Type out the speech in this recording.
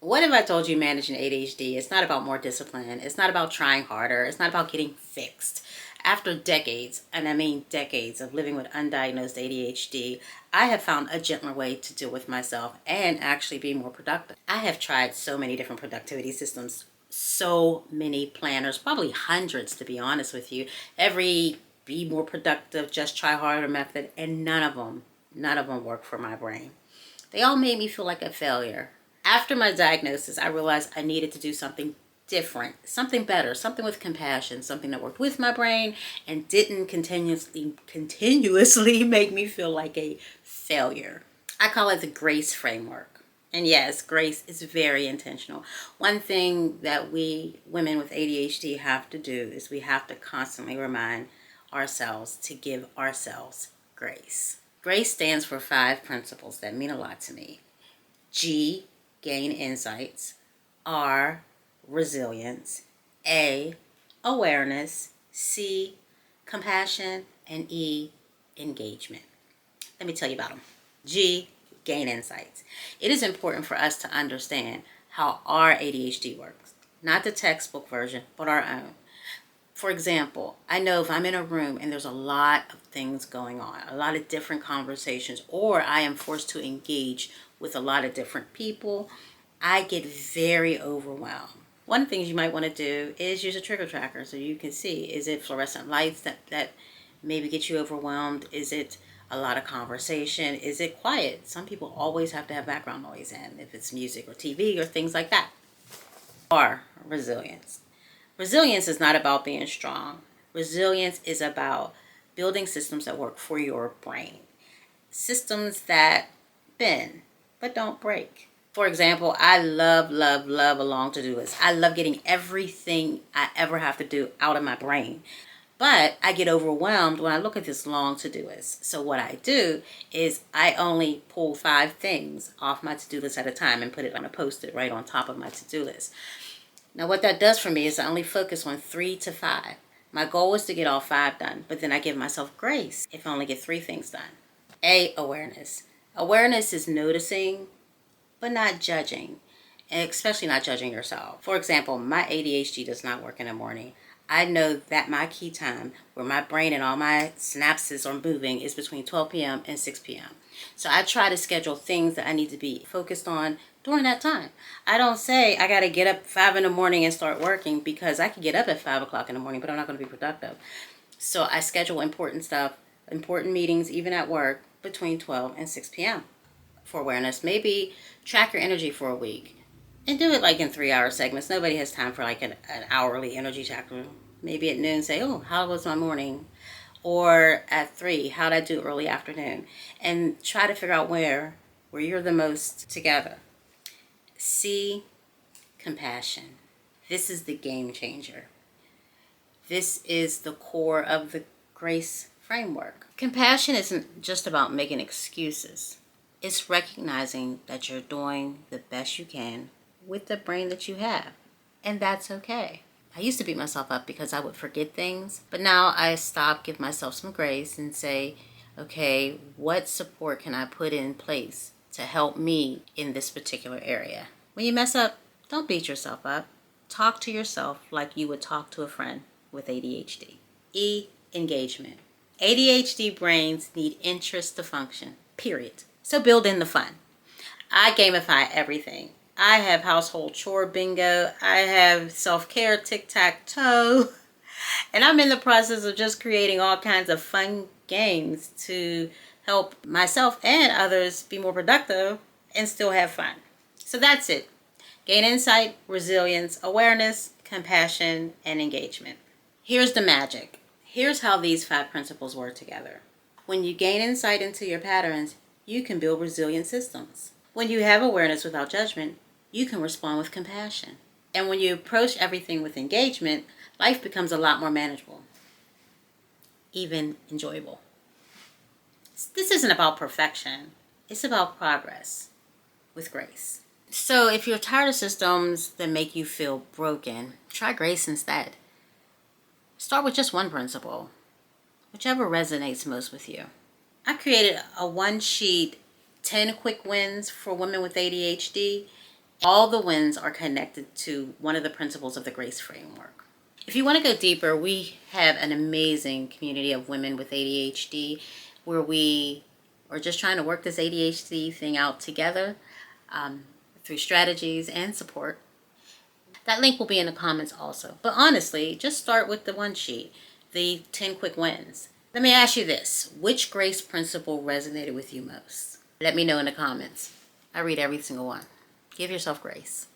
What if I told you managing ADHD? It's not about more discipline. It's not about trying harder. It's not about getting fixed. After decades, and I mean decades, of living with undiagnosed ADHD, I have found a gentler way to deal with myself and actually be more productive. I have tried so many different productivity systems, so many planners, probably hundreds to be honest with you. Every be more productive, just try harder method, and none of them work for my brain. They all made me feel like a failure. After my diagnosis, I realized I needed to do something different, something better, something with compassion, something that worked with my brain and didn't continuously make me feel like a failure. I call it the grace framework. And yes, grace is very intentional. One thing that we women with ADHD have to do is we have to constantly remind ourselves to give ourselves grace. Grace stands for 5 principles that mean a lot to me. G, gain insights. R, resilience. A, awareness. C, compassion. And E, engagement. Let me tell you about them. G, gain insights. It is important for us to understand how our ADHD works. Not the textbook version, but our own. For example, I know if I'm in a room and there's a lot of things going on, a lot of different conversations, or I am forced to engage with a lot of different people, I get very overwhelmed. One of the things you might want to do is use a trigger tracker so you can see, is it fluorescent lights that maybe get you overwhelmed? Is it a lot of conversation? Is it quiet? Some people always have to have background noise in, if it's music or TV or things like that. Or resilience. Resilience is not about being strong. Resilience is about building systems that work for your brain. Systems that bend, but don't break. For example, I love a long to-do list. I love getting everything I ever have to do out of my brain. But I get overwhelmed when I look at this long to-do list. So what I do is I only pull 5 things off my to-do list at a time and put it on a post-it right on top of my to-do list. Now what that does for me is I only focus on 3 to 5. My goal is to get all 5 done, but then I give myself grace if I only get 3 things done. A, awareness. Awareness is noticing, but not judging, and especially not judging yourself. For example, my ADHD does not work in the morning. I know that my key time, where my brain and all my synapses are moving, is between 12 p.m. and 6 p.m. So I try to schedule things that I need to be focused on during that time. I don't say I got to get up 5 in the morning and start working, because I could get up at 5 o'clock in the morning, but I'm not going to be productive. So I schedule important stuff, important meetings, even at work, between 12 and 6 p.m. For awareness. Maybe track your energy for a week and do it like in 3-hour segments. Nobody has time for like an hourly energy tracker. Maybe at noon say, oh, how was my morning? Or at 3, how'd I do early afternoon? And try to figure out where you're the most together. C, compassion. This is the game changer. This is the core of the grace framework. Compassion isn't just about making excuses. It's recognizing that you're doing the best you can with the brain that you have. And that's okay. I used to beat myself up because I would forget things, but now I stop, give myself some grace and say, okay, what support can I put in place to help me in this particular area? When you mess up, don't beat yourself up. Talk to yourself like you would talk to a friend with ADHD. E, engagement. ADHD brains need interest to function, period. So build in the fun. I gamify everything. I have household chore bingo. I have self-care tic-tac-toe. And I'm in the process of just creating all kinds of fun games to help myself and others be more productive and still have fun. So that's it. Gain insight, resilience, awareness, compassion, and engagement. Here's the magic. Here's how these 5 principles work together. When you gain insight into your patterns, you can build resilient systems. When you have awareness without judgment, you can respond with compassion. And when you approach everything with engagement, life becomes a lot more manageable, even enjoyable. This isn't about perfection. It's about progress with grace. So if you're tired of systems that make you feel broken, try grace instead. Start with just one principle, whichever resonates most with you. I created a 1-sheet 10 quick wins for women with ADHD. All the wins are connected to one of the principles of the GRACE framework. If you want to go deeper, we have an amazing community of women with ADHD where we are just trying to work this ADHD thing out together through strategies and support. That link will be in the comments also. But honestly, just start with the one sheet, the 10 quick wins. Let me ask you this. Which GRACE principle resonated with you most? Let me know in the comments. I read every single one. Give yourself grace.